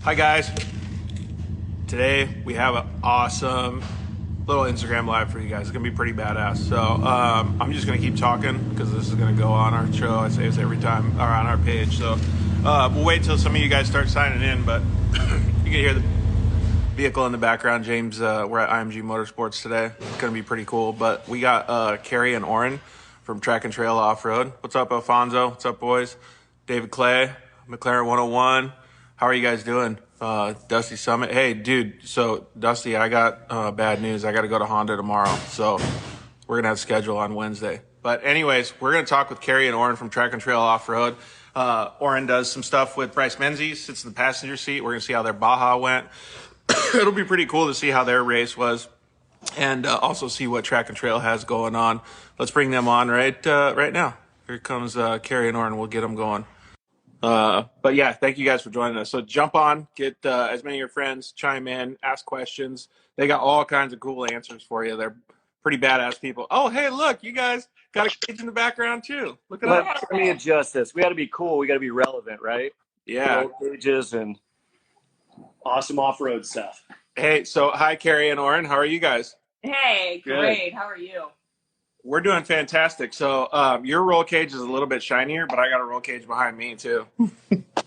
Hi guys. Today we have an awesome little Instagram live for you guys. It's gonna be pretty badass. So I'm just gonna keep talking because this is gonna go on our show. I say this every time, or on our page. So we'll wait till some of you guys start signing in. But you can hear the vehicle in the background. James, we're at IMG Motorsports today. It's gonna be pretty cool. But we got Kerri and Oren from Track and Trail Offroad. What's up, Alfonso? What's up, boys? David Clay, McLaren 101. How are you guys doing? Dusty Summit. Hey, dude. So, Dusty, I got bad news. I got to go to Honda tomorrow. So, we're going to have a schedule on Wednesday. But anyways, we're going to talk with Kerri and Oren from Track and Trail Off-Road. Oren does some stuff with Bryce Menzies, sits in the passenger seat. We're going to see how their Baja went. It'll be pretty cool to see how their race was and also see what Track and Trail has going on. Let's bring them on right now. Here comes Kerri and Oren. We'll get them going. But yeah, thank you guys for joining us. So jump on, get as many of your friends, chime in, ask questions. They got all kinds of cool answers for you. They're pretty badass people. Oh, hey, look, you guys got a cage in the background too. Look at that. Let me adjust this. We got to be cool. We got to be relevant, right? Yeah. Roll cages and awesome off-road stuff. Hey, so hi, Kerri and Oren. How are you guys? Hey, great. How are you? We're doing fantastic. So your roll cage is a little bit shinier, but I got a roll cage behind me too.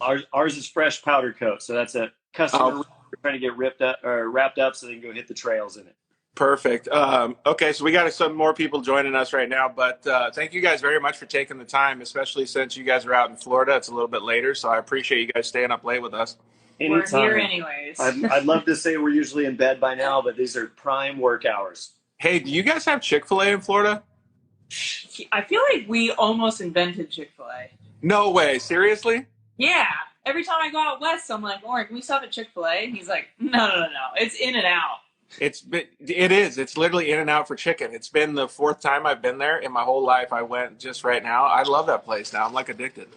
Ours is fresh powder coat, so that's a customer trying to get ripped up or wrapped up so they can go hit the trails in it. Perfect. Okay, so we got some more people joining us right now, but thank you guys very much for taking the time, especially since you guys are out in Florida. It's a little bit later, so I appreciate you guys staying up late with us. Anytime. We're here anyways. I'd love to say we're usually in bed by now, but these are prime work hours. Hey, do you guys have Chick-fil-A in Florida? I feel like we almost invented Chick-fil-A. No way. Seriously? Yeah. Every time I go out west, I'm like, Oren, can we stop at Chick-fil-A? And he's like, no. It's in and out. It is. It's literally in and out for chicken. It's been the fourth time I've been there in my whole life. I went just right now. I love that place now. I'm like addicted.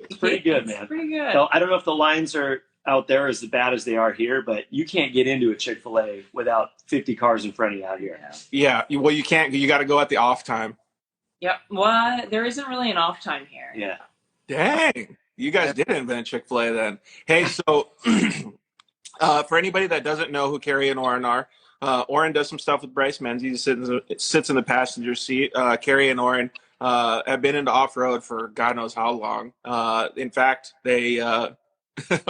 It's pretty good, man. Pretty good. So, I don't know if the lines are out there as bad as they are here, but you can't get into a Chick-fil-A without 50 cars in front of you out here. Yeah. Well, you can't. You got to go at the off time. Yep. Well, there isn't really an off time here. Yeah. Dang. You guys did invent Chick-fil-A then. Hey, so for anybody that doesn't know who Kerri and Oren are, Oren does some stuff with Bryce Menzies. He sits in the passenger seat. Kerri and Oren have been into off-road for God knows how long. In fact, they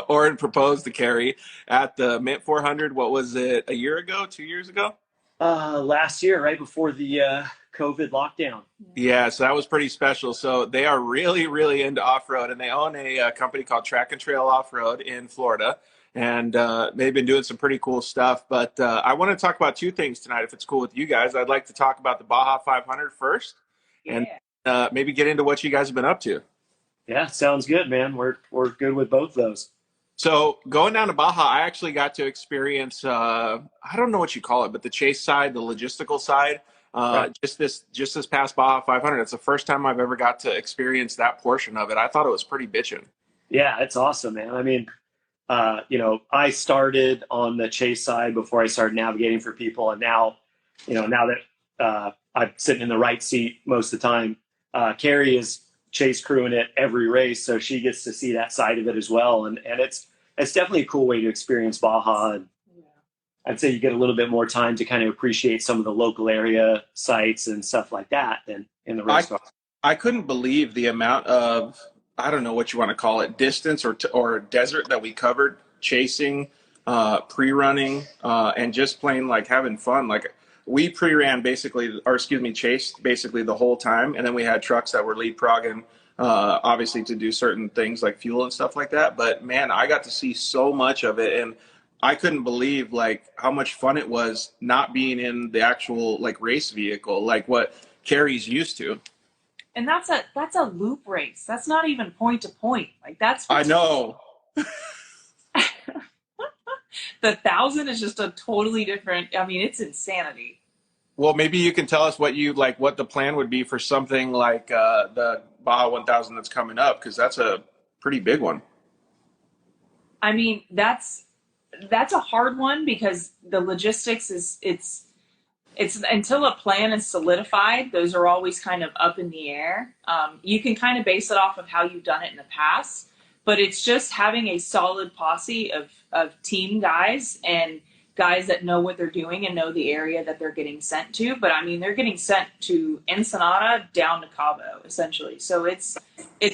Oren proposed to Kerri at the Mint 400. What was it, a year ago, 2 years ago? Last year, right before the COVID lockdown. Yeah, so that was pretty special. So they are really, really into off-road, and they own a company called Track and Trail Off-Road in Florida. And they've been doing some pretty cool stuff. But I want to talk about two things tonight, if it's cool with you guys. I'd like to talk about the Baja 500 first, and maybe get into what you guys have been up to. Yeah, sounds good, man. We're good with both those. So going down to Baja, I actually got to experience, I don't know what you call it, but the chase side, the logistical side, right. just this past Baja 500. It's the first time I've ever got to experience that portion of it. I thought it was pretty bitchin'. Yeah, it's awesome, man. I mean, I started on the chase side before I started navigating for people. And now, now that I'm sitting in the right seat most of the time, Kerri is chase crewing it every race. So she gets to see that side of it as well. And it's definitely a cool way to experience Baja. And I'd say you get a little bit more time to kind of appreciate some of the local area sites and stuff like that than in the race car. I couldn't believe the amount of, I don't know what you want to call it, distance or desert that we covered, chasing, pre-running, and just plain like having fun. Like we pre-ran chased basically the whole time. And then we had trucks that were lead progging, obviously to do certain things like fuel and stuff like that. But man, I got to see so much of it. And I couldn't believe like how much fun it was not being in the actual like race vehicle, like what Kerri's used to. And that's a loop race. That's not even point to point. Like that's. I know. The 1,000 is just a totally different. I mean, it's insanity. Well, maybe you can tell us what the plan would be for something like the Baja 1000 that's coming up, because that's a pretty big one. I mean, that's a hard one because the logistics it's until a plan is solidified, those are always kind of up in the air. You can kind of base it off of how you've done it in the past, but it's just having a solid posse of team guys and guys that know what they're doing and know the area that they're getting sent to. But I mean, they're getting sent to Ensenada down to Cabo essentially. So it's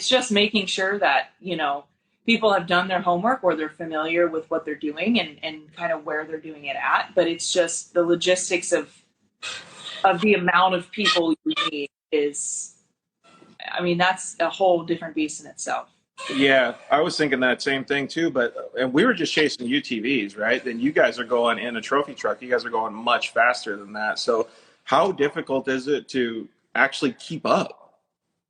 just making sure that, you know, people have done their homework or they're familiar with what they're doing and kind of where they're doing it at. But it's just the logistics of the amount of people you need is, I mean, that's a whole different beast in itself. Yeah, I was thinking that same thing too, and we were just chasing UTVs, right? Then you guys are going in a trophy truck. You guys are going much faster than that. So how difficult is it to actually keep up?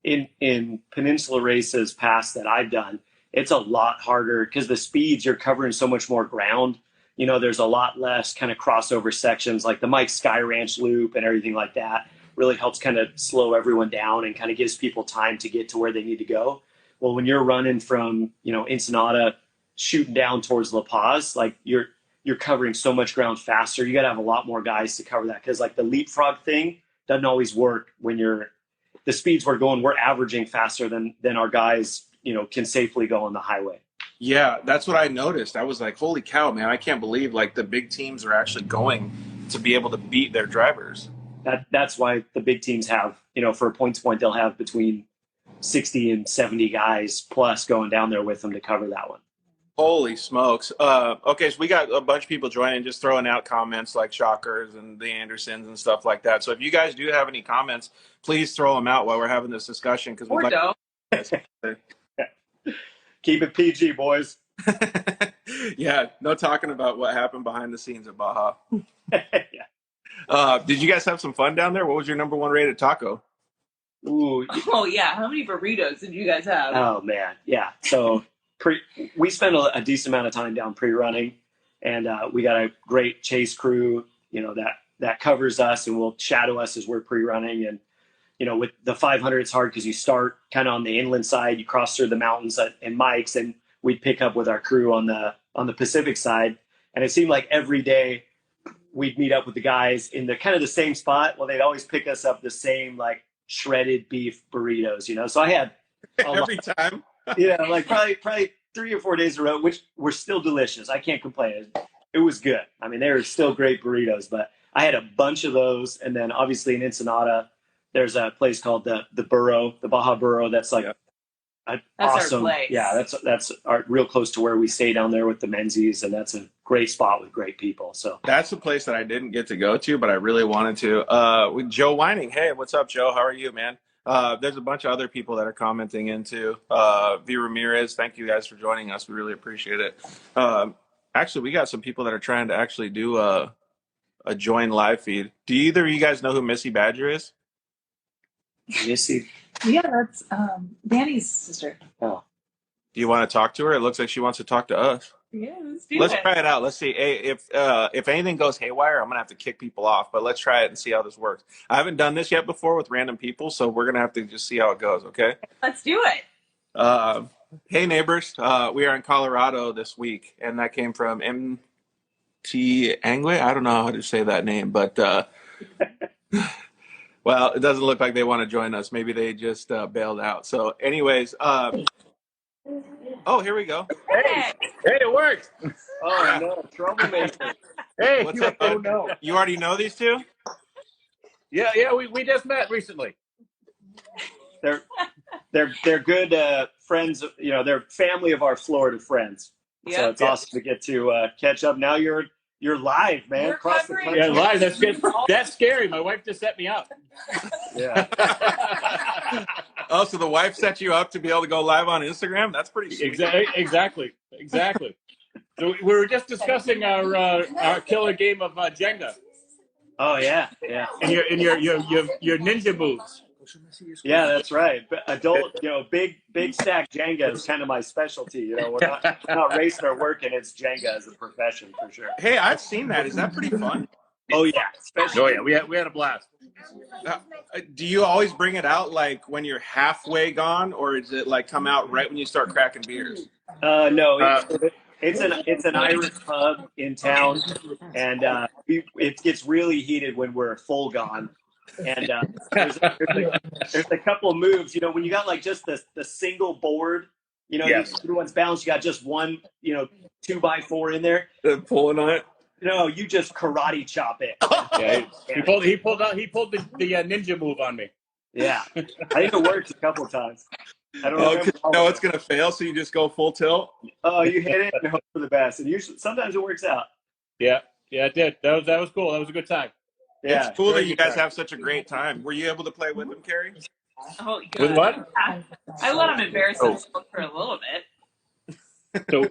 In peninsula races past that I've done, it's a lot harder because the speeds, you're covering so much more ground. You know, there's a lot less kind of crossover sections, like the Mike Sky Ranch loop and everything like that really helps kind of slow everyone down and kind of gives people time to get to where they need to go. Well, when you're running from, you know, Ensenada shooting down towards La Paz, like you're covering so much ground faster. You got to have a lot more guys to cover that, because like the leapfrog thing doesn't always work when the speeds we're going, we're averaging faster than our guys, you know, can safely go on the highway. Yeah, that's what I noticed. I was like, holy cow, man, I can't believe like the big teams are actually going to be able to beat their drivers. That's why the big teams have, you know, for a points point, they'll have between 60 and 70 guys plus going down there with them to cover that one. Holy smokes. Okay, so we got a bunch of people joining, just throwing out comments like Shockers and the Andersons and stuff like that. So if you guys do have any comments, please throw them out while we're having this discussion. Because we'd like Keep it PG, boys. Yeah, no talking about what happened behind the scenes at Baja. Yeah. Did you guys have some fun down there? What was your number one rated taco? Ooh. Oh yeah, how many burritos did you guys have? Oh man, yeah. So we spent a decent amount of time down pre-running, and we got a great chase crew, you know, that covers us and will shadow us as we're pre-running. And you know, with the 500, it's hard because you start kind of on the inland side, you cross through the mountains and Mike's, and we'd pick up with our crew on the Pacific side. And it seemed like every day we'd meet up with the guys in the kind of the same spot. Well, they'd always pick us up the same like shredded beef burritos, you know. So I had every time. Yeah, like probably 3 or 4 days in a row, which were still delicious. I can't complain. It was good. I mean, they were still great burritos, but I had a bunch of those. And then obviously in Ensenada, there's a place called the Burro, the Baja Burro. That's like that's awesome. Our place. Yeah, that's real close to where we stay down there with the Menzies, and that's a great spot with great people. So that's the place that I didn't get to go to, but I really wanted to. With Joe Whining. Hey, what's up, Joe? How are you, man? There's a bunch of other people that are commenting into V Ramirez. Thank you guys for joining us. We really appreciate it. Actually, we got some people that are trying to actually do a join live feed. Do either of you guys know who Missy Badger is? Missy. Yeah, that's Danny's sister. Oh. Do you want to talk to her? It looks like she wants to talk to us. Yeah, let's try it out. Let's see. Hey, if anything goes haywire, I'm gonna have to kick people off. But let's try it and see how this works. I haven't done this yet before with random people, so we're gonna have to just see how it goes. Okay. Let's do it. Hey neighbors, we are in Colorado this week, and that came from MT Angway. I don't know how to say that name, but well, it doesn't look like they want to join us. Maybe they just bailed out. So, anyways. Oh, here we go. Hey, it worked. Oh, yeah. No, troublemaker. Hey, what's up, bud? No. You already know these two? Yeah, we just met recently. They're good friends. You know, they're family of our Florida friends. Yep. So it's awesome to get to catch up. Now you're live, man. We're across the country. Yeah, live. That's good. That's scary. My wife just set me up. Yeah. Oh, so the wife set you up to be able to go live on Instagram? That's pretty sweet. Exactly. So we were just discussing our killer game of Jenga. Oh yeah. And your ninja moves. Yeah, that's right. Adult, you know, big stack Jenga is kind of my specialty. You know, we're not racing or working. It's Jenga as a profession for sure. Hey, I've seen that. Is that pretty fun? Oh yeah, especially. Oh yeah, we had a blast. Do you always bring it out like when you're halfway gone, or is it like come out right when you start cracking beers? No, it's an Irish pub in town, and it gets really heated when we're full gone. And there's a couple of moves, you know, when you got like just the single board You know, Yes. everyone's balanced. You got just one, 2x4 in there. Pulling on it. No, you just karate chop it. Yeah, he pulled the ninja move on me. Yeah, I think it worked a couple of times. I don't Oh, remember. because you know it's going to fail, so you just go full tilt. Oh, you hit it and hope for the best, and usually sometimes it works out. Yeah, it did. That was cool. That was a good time. Yeah, It's cool that very you good guys time. have such a great time. Were you able to play with him, Kerri? Oh, God. With what? I let him embarrass himself for a little bit. So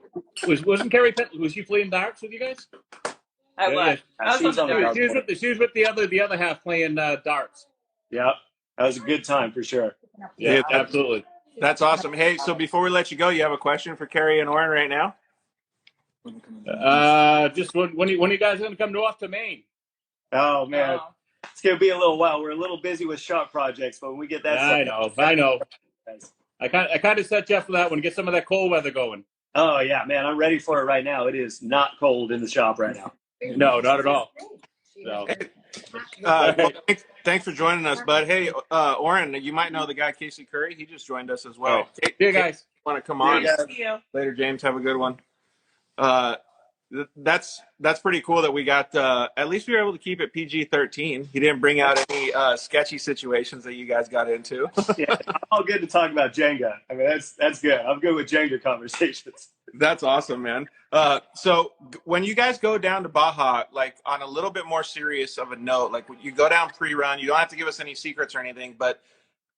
wasn't Kerri? Was she playing darts with you guys? I was. Yeah. I was She was on the on the dark. She was with the other half playing darts. Yep, that was a good time for sure. Yeah, Yeah, absolutely. That's awesome. Hey, so before we let you go, you have a question for Kerri and Oren right now? Just when are you guys going to come north to Maine? Oh man, Oh. it's gonna be a little while. We're a little busy with shop projects, but when we get that, I know. I kind of set you up for that one. Get some of that cold weather going. Oh yeah, man, I'm ready for it right now. It is not cold in the shop right now. No, not at all. So, Well, thanks for joining us, bud. Hey, Oren, you might know the guy Casey Curry. He just joined us as well. All right. See you guys. Want to come See you on? guys. See you. Later, James. Have a good one. That's pretty cool that we got. At least we were able to keep it PG-13. He didn't bring out any sketchy situations that you guys got into. Yeah, I'm all good to talk about Jenga. I mean, that's good. I'm good with Jenga conversations. That's awesome, man. So when you guys go down to Baja, like on a little bit more serious of a note, like when you go down pre-run, you don't have to give us any secrets or anything, but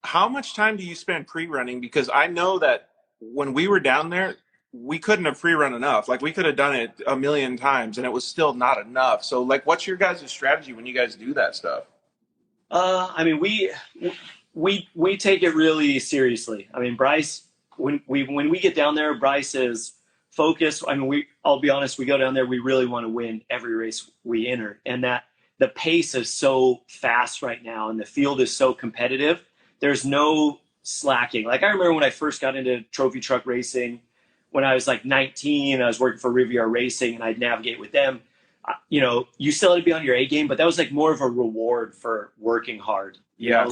how much time do you spend pre-running? Because I know that when we were down there, we couldn't have pre-run enough. Like we could have done it a million times and it was still not enough. So like, what's your guys' strategy when you guys do that stuff? I mean, we take it really seriously. I mean, Bryce, when we get down there, Bryce is focused. I mean, I'll be honest, we go down there, we really want to win every race we enter, and that the pace is so fast right now, and the field is so competitive. There's no slacking. Like I remember when I first got into trophy truck racing, when I was like 19, I was working for Riviera Racing, and I'd navigate with them. You still had to be on your A game, but that was like more of a reward for working hard. Yeah.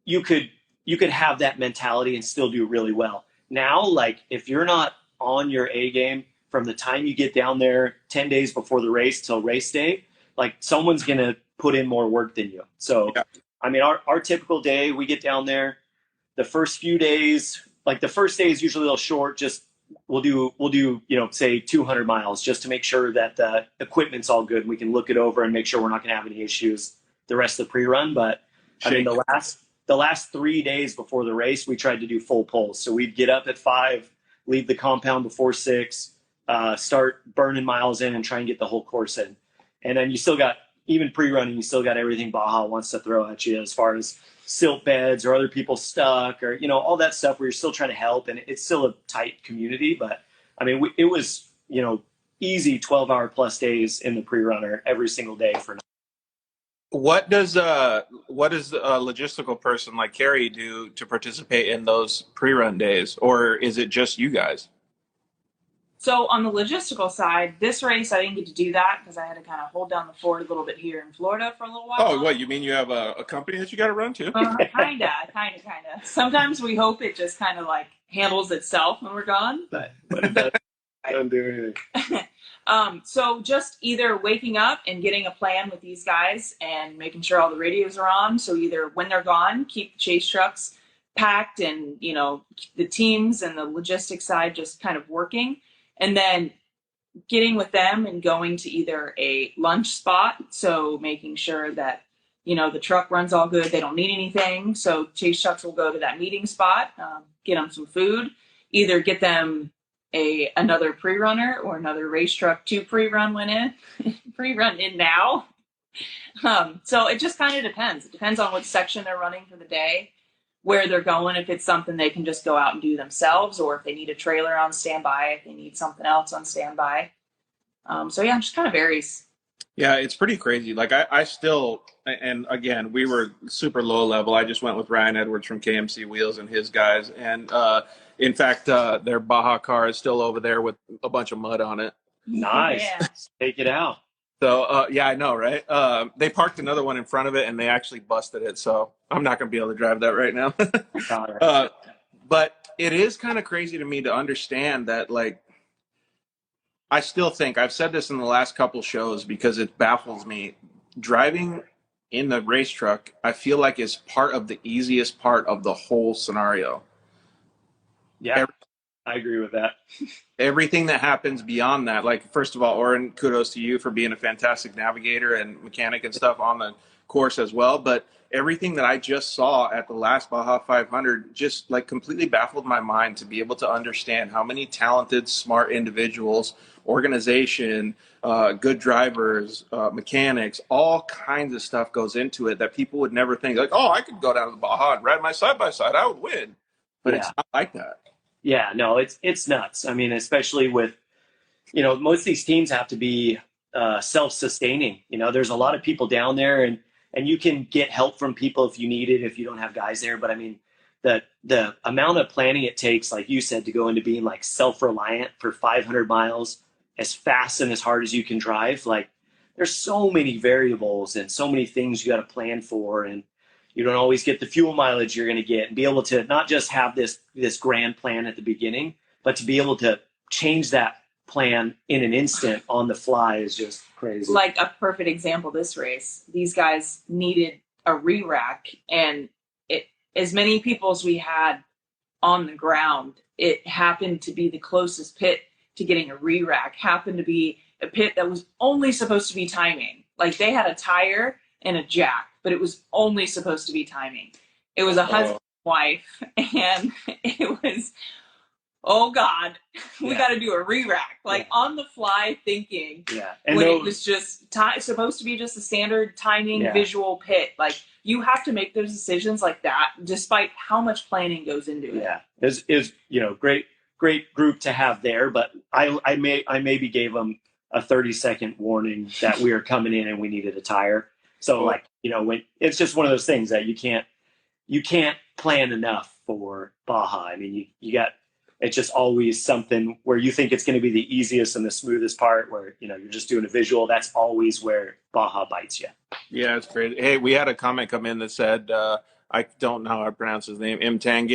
You could have that mentality and still do really well. Now, like if you're not on your A game from the time you get down there 10 days before the race till race day, like someone's going to put in more work than you. So, yeah. I mean, our typical day, we get down there the first few days, like the first day is usually a little short. Just we'll do, say 200 miles just to make sure that the equipment's all good. And we can look it over and make sure we're not going to have any issues the rest of the pre-run. But I mean, the last 3 days before the race, we tried to do full pulls. So we'd get up at 5, leave the compound before 6, start burning miles in and try and get the whole course in. And then you still got, even pre-running, you still got everything Baja wants to throw at you as far as silt beds or other people stuck or, all that stuff where you're still trying to help. And it's still a tight community. But I mean, it was, easy 12-hour plus days in the pre-runner every single day for now. What does a logistical person like Kerri do to participate in those pre-run days, or is it just you guys? So on the logistical side, this race I didn't get to do that because I had to kind of hold down the fort a little bit here in Florida for a little while. Oh, what, you mean you have a company that you got to run too? Kinda. Sometimes we hope it just kind of like handles itself when we're gone. But it doesn't do anything. So just either waking up and getting a plan with these guys and making sure all the radios are on. So either when they're gone, keep the chase trucks packed and, the teams and the logistics side just kind of working. And then getting with them and going to either a lunch spot. So making sure that, the truck runs all good. They don't need anything. So chase trucks will go to that meeting spot, get them some food, either get them another pre-runner or another race truck to pre-run in now. So it just kind of depends. It depends on what section they're running for the day, where they're going, if it's something they can just go out and do themselves, or if they need a trailer on standby, if they need something else on standby. So yeah, it just kind of varies. Yeah, it's pretty crazy. Like I still, and again, we were super low level. I just went with Ryan Edwards from KMC Wheels and his guys. And in fact, their Baja car is still over there with a bunch of mud on it. Nice. Yeah. Take it out. So, yeah, I know, right? They parked another one in front of it and they actually busted it. So I'm not going to be able to drive that right now. But it is kind of crazy to me to understand that, like, I still think I've said this in the last couple shows because it baffles me. Driving in the race truck, I feel like is part of the easiest part of the whole scenario. Yeah, I agree with that. Everything that happens beyond that, like, first of all, Oren, kudos to you for being a fantastic navigator and mechanic and stuff on the course as well. But everything that I just saw at the last Baja 500 just like completely baffled my mind to be able to understand how many talented, smart individuals, organization, good drivers, mechanics, all kinds of stuff goes into it that people would never think. Like, oh, I could go down to the Baja and ride my side by side, I would win. But it's not like that. Yeah, no, it's nuts. I mean, especially with, most of these teams have to be self-sustaining. There's a lot of people down there, and you can get help from people if you need it, if you don't have guys there. But I mean, the amount of planning it takes, like you said, to go into being like self-reliant for 500 miles as fast and as hard as you can drive, like there's so many variables and so many things you got to plan for, and you don't always get the fuel mileage you're going to get, and be able to not just have this grand plan at the beginning, but to be able to change that plan in an instant on the fly is just crazy. Like a perfect example, this race, these guys needed a re-rack, and as many people as we had on the ground, it happened to be the closest pit to getting a re-rack, happened to be a pit that was only supposed to be timing. Like they had a tire and a jack, but it was only supposed to be timing. It was a husband and wife, and it was, oh God, we got to do a re-rack. Like on the fly thinking. Yeah. And when it was just supposed to be just a standard timing visual pit. Like you have to make those decisions like that, despite how much planning goes into it. Yeah. Is great group to have there, but I maybe gave them a 30-second warning that we were coming in and we needed a tire. So when it's just one of those things that you can't plan enough for Baja. I mean, it's just always something where you think it's going to be the easiest and the smoothest part where, you're just doing a visual. That's always where Baja bites you. Yeah, it's great. Hey, we had a comment come in that said, I don't know how I pronounce his name, M. Tange.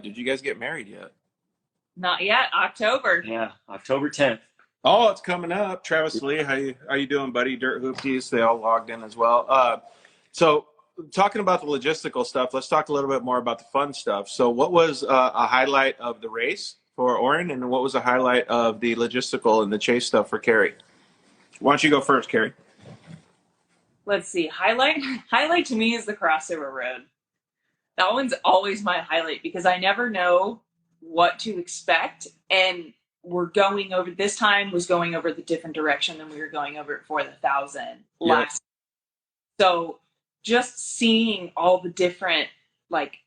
Did you guys get married yet? Not yet. October. Yeah, October 10th. Oh, it's coming up. Travis Lee, how you doing, buddy? Dirt Hoopties, they all logged in as well. So talking about the logistical stuff, let's talk a little bit more about the fun stuff. So what was a highlight of the race for Oren, and what was a highlight of the logistical and the chase stuff for Kerri? Why don't you go first, Kerri? Let's see. Highlight to me is the crossover road. That one's always my highlight because I never know what to expect, and this time was going over the different direction than we were going over it for the 1,000 last. So just seeing all the different like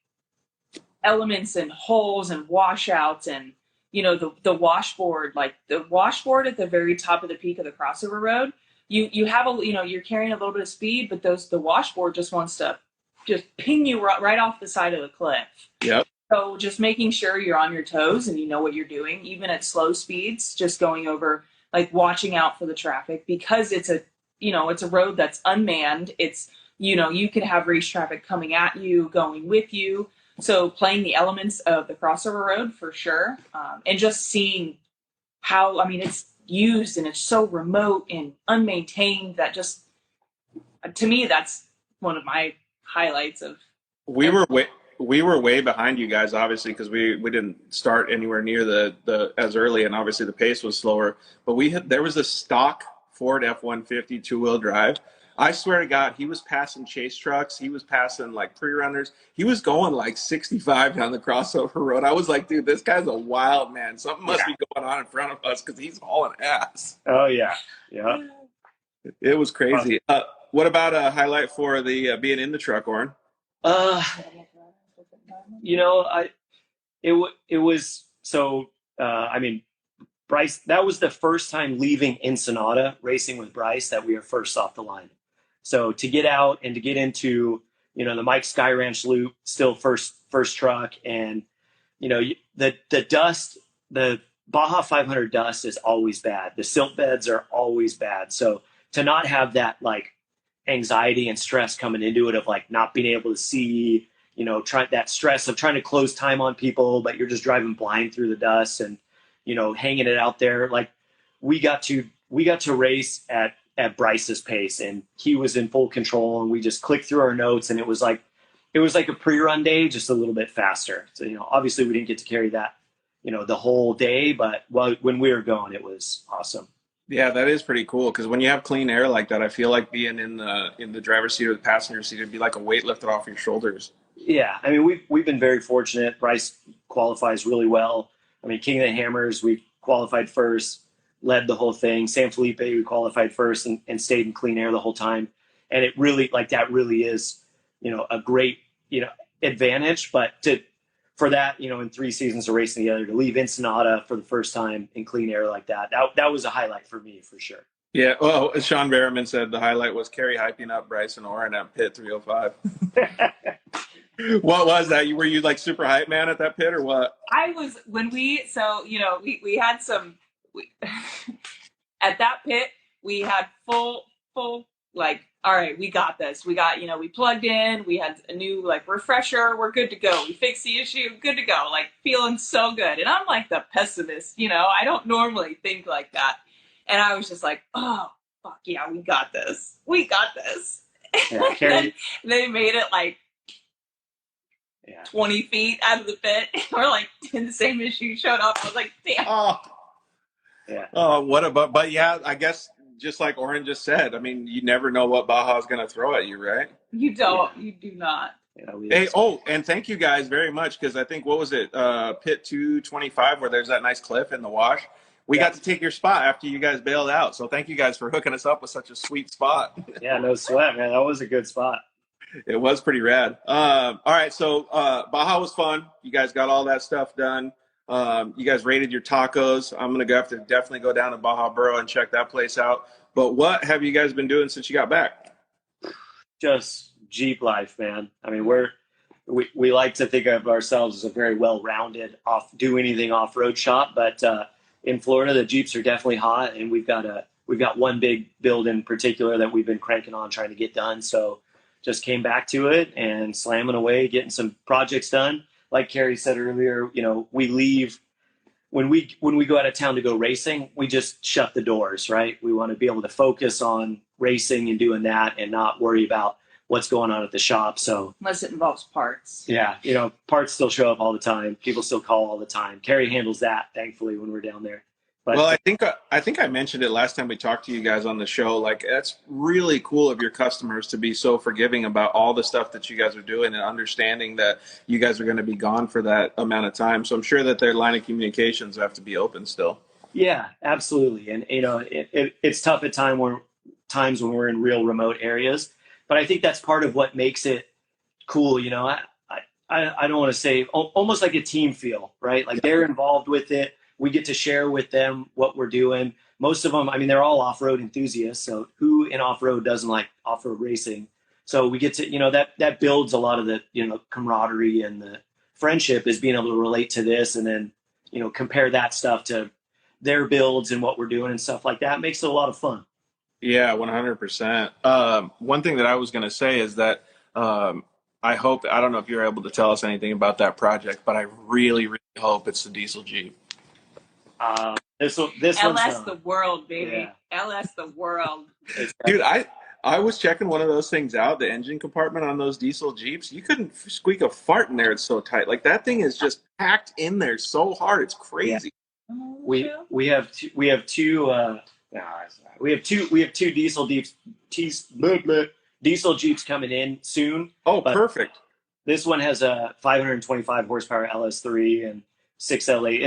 elements and holes and washouts and the washboard, like the washboard at the very top of the peak of the crossover road, you have you're carrying a little bit of speed, but the washboard just wants to just ping you right off the side of the cliff. Yep. So just making sure you're on your toes and you know what you're doing, even at slow speeds, just going over, like watching out for the traffic, because it's a road that's unmanned. It's, you could have race traffic coming at you, going with you. So playing the elements of the crossover road for sure. And just seeing how, it's used and it's so remote and unmaintained that just, to me, that's one of my highlights of. We were way behind you guys, obviously, because we didn't start anywhere near the as early, and obviously the pace was slower. But there was a stock Ford F-150 two-wheel drive. I swear to God, he was passing chase trucks. He was passing like pre-runners. He was going like 65 down the crossover road. I was like, dude, this guy's a wild man. Something must be going on in front of us because he's hauling ass. Oh yeah, yeah. It was crazy. What about a highlight for the being in the truck, Oren? It was so. Bryce, that was the first time leaving Ensenada racing with Bryce that we were first off the line. So to get out and to get into, the Mike Sky Ranch loop, still first truck, and the dust, the Baja 500 dust is always bad. The silt beds are always bad. So to not have that like anxiety and stress coming into it of like not being able to see, that stress of trying to close time on people, but you're just driving blind through the dust and, hanging it out there. Like we got to race at Bryce's pace, and he was in full control, and we just clicked through our notes, and it was like a pre-run day, just a little bit faster. So, obviously we didn't get to carry that, the whole day, but when we were going, it was awesome. Yeah, that is pretty cool, because when you have clean air like that, I feel like being in the driver's seat or the passenger seat, it'd be like a weight lifted off your shoulders. Yeah, I mean, we've been very fortunate. Bryce qualifies really well. I mean, King of the Hammers, we qualified first, led the whole thing. San Felipe, we qualified first and stayed in clean air the whole time. And it really, that really is, a great, advantage. But for that, in 3 seasons of racing together, to leave Ensenada for the first time in clean air like that was a highlight for me, for sure. Yeah, well, as Sean Berriman said, the highlight was Kerri hyping up Bryce and Oren at pit 305. What was that? Were you like super hype man at that pit or what? I was we had some at that pit, we had full like, all right, we got this. We got, we plugged in, we had a new like refresher, we're good to go. We fixed the issue, good to go, like feeling so good. And I'm like the pessimist, I don't normally think like that. And I was just like, oh, fuck yeah, we got this. We got this. Yeah, Then they made it like 20 feet out of the pit. We're like in the same issue showed up. I was like, damn. Oh, yeah. Oh, what about? But yeah, I guess just like Oren just said, I mean, you never know what Baja's going to throw at you, right? You don't. Yeah. You do not. Hey, and thank you guys very much, because I think, what was it, pit 225, where there's that nice cliff in the wash. We got to take your spot after you guys bailed out. So thank you guys for hooking us up with such a sweet spot. Yeah, no sweat, man. That was a good spot. It was pretty rad. All right, so Baja was fun. You guys got all that stuff done. You guys rated your tacos. I'm going to have to definitely go down to Baja Burro and check that place out. But what have you guys been doing since you got back? Just Jeep life, man. I mean, we like to think of ourselves as a very well-rounded do anything off-road shop, but in Florida, the Jeeps are definitely hot, and we've got one big build in particular that we've been cranking on trying to get done. So just came back to it and slamming away, getting some projects done. Like Kerri said earlier, we leave when we go out of town to go racing, we just shut the doors, right? We want to be able to focus on racing and doing that and not worry about what's going on at the shop. So unless it involves parts. Yeah, parts still show up all the time. People still call all the time. Kerri handles that, thankfully, when we're down there. But, well, I think I mentioned it last time we talked to you guys on the show. Like, that's really cool of your customers to be so forgiving about all the stuff that you guys are doing and understanding that you guys are going to be gone for that amount of time. So I'm sure that their line of communications have to be open still. Yeah, absolutely. And it's tough at times when we're in real remote areas, but I think that's part of what makes it cool. I don't want to say almost like a team feel, right? Like they're involved with it. We get to share with them what we're doing. Most of them, I mean, they're all off-road enthusiasts. So who in off-road doesn't like off-road racing? So we get to, that builds a lot of the, camaraderie and the friendship, is being able to relate to this and then, compare that stuff to their builds and what we're doing and stuff like that. It makes it a lot of fun. Yeah, 100%. One thing that I was going to say is that I don't know if you're able to tell us anything about that project, but I really, really hope it's the diesel Jeep. This LS the world, baby. Yeah. LS the world. Dude, I was checking one of those things out, the engine compartment on those diesel Jeeps. You couldn't squeak a fart in there. It's so tight. Like, that thing is just packed in there so hard. It's crazy. Yeah. We have two diesel Jeeps coming in soon. Oh, perfect. This one has a 525 horsepower LS3 and 6L8.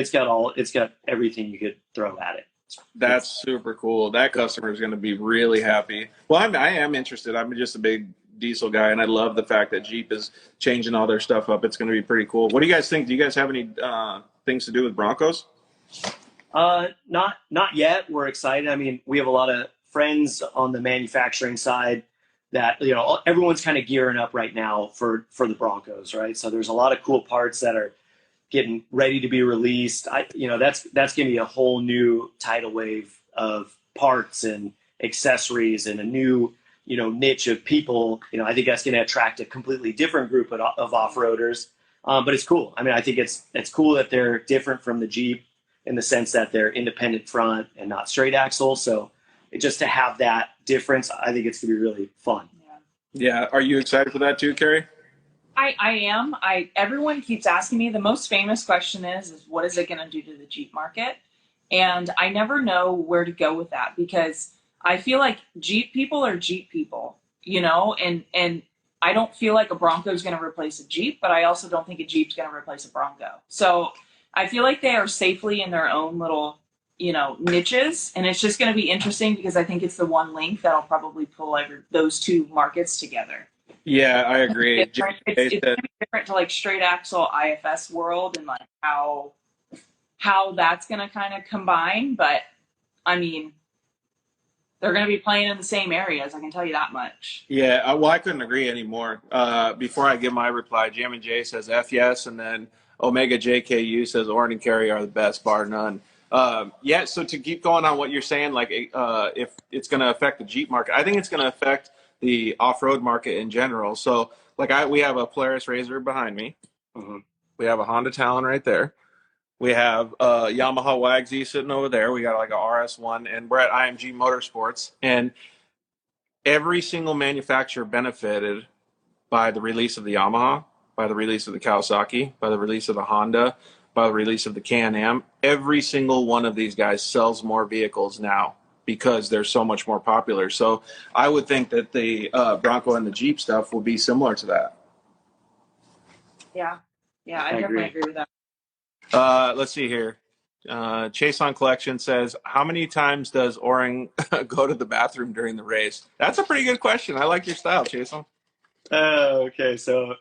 It's got everything you could throw at it. That's super cool. That customer is going to be really happy. Well, I am interested. I'm just a big diesel guy, and I love the fact that Jeep is changing all their stuff up. It's going to be pretty cool. What do you guys think? Do you guys have any things to do with Broncos? Not yet. We're excited. I mean, we have a lot of friends on the manufacturing side that, everyone's kind of gearing up right now for the Broncos, right? So there's a lot of cool parts that are getting ready to be released. That's going to be a whole new tidal wave of parts and accessories and a new niche of people, I think that's going to attract a completely different group of off-roaders. But it's cool. I mean, I think it's cool that they're different from the Jeep in the sense that they're independent front and not straight axle. So just to have that difference, I think it's going to be really fun. Yeah. Are you excited for that too, Kerri? I am. Everyone keeps asking me. The most famous question is what is it going to do to the Jeep market? And I never know where to go with that because I feel like Jeep people are Jeep people, and I don't feel like a Bronco is going to replace a Jeep, but I also don't think a Jeep's going to replace a Bronco. So I feel like they are safely in their own little, niches. And it's just going to be interesting because I think it's the one link that'll probably pull those two markets together. Yeah, I agree. It's going to be different to like straight axle IFS world and like how that's going to kind of combine. But I mean, they're going to be playing in the same areas. I can tell you that much. Yeah, well, I couldn't agree anymore. Before I give my reply, Jam and J says F yes, and then Omega JKU says Oren and Kerri are the best, bar none. Yeah, so to keep going on what you're saying, like if it's going to affect the Jeep market, I think it's going to affect the off-road market in general. So like we have a Polaris Razor behind me. Mm-hmm. We have a Honda Talon right there. We have Yamaha Wagsy sitting over there. We got like a RS1, and we're at IMG Motorsports. And every single manufacturer benefited by the release of the Yamaha, by the release of the Kawasaki, by the release of the Honda, by the release of the Can-Am. Every single one of these guys sells more vehicles now because they're so much more popular. So I would think that the Bronco and the Jeep stuff will be similar to that. Yeah, I definitely agree with that. Let's see here. Chase on Collection says, how many times does Oren go to the bathroom during the race? That's a pretty good question. I like your style, Jason. Okay. So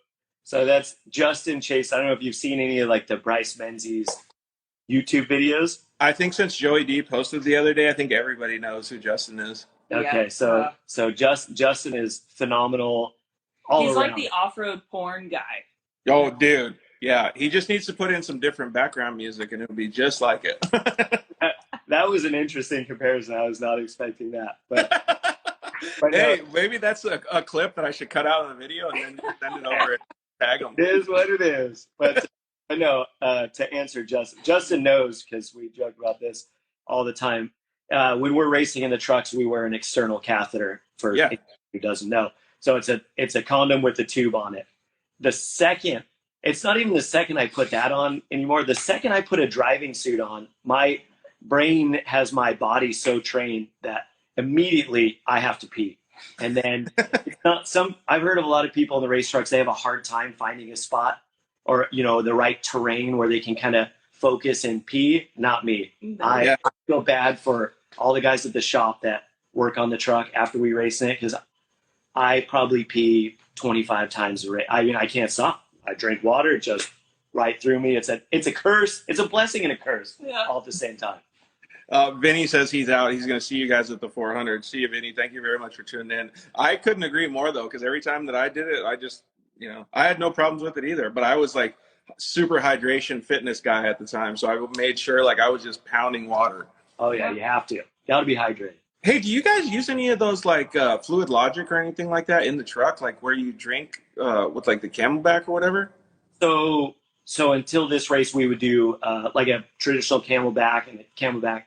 that's Justin Chase. I don't know if you've seen any of like the Bryce Menzies YouTube videos. I think since Joey D posted the other day, I think everybody knows who Justin is. Okay. So Justin is phenomenal. He's around. Like the off-road porn guy. Oh, dude. Yeah, he just needs to put in some different background music, and it'll be just like it. That was an interesting comparison. I was not expecting that. But hey, maybe that's a clip that I should cut out of the video and then send it over and tag him. It is what it is. But no, to answer Justin knows because we joke about this all the time. When we're racing in the trucks, we wear an external catheter for who doesn't know. So it's a condom with a tube on it. It's not even the second I put that on anymore. The second I put a driving suit on, my brain has my body so trained that immediately I have to pee. And then I've heard of a lot of people in the race trucks, they have a hard time finding a spot or, the right terrain where they can kind of focus and pee. Not me. I feel bad for all the guys at the shop that work on the truck after we race in it because I probably pee 25 times a race. I mean, I can't stop. I drink water, it just right through me. It's a curse. It's a blessing and a curse all at the same time. Vinny says he's out. He's going to see you guys at the 400. See you, Vinny. Thank you very much for tuning in. I couldn't agree more, though, because every time that I did it, I just, I had no problems with it either. But I was like super hydration fitness guy at the time. So I made sure like I was just pounding water. Oh, yeah, you have to. You got to be hydrated. Hey, do you guys use any of those like Fluid Logic or anything like that in the truck, like where you drink with like the Camelback or whatever? So until this race, we would do like a traditional Camelback and a Camelback,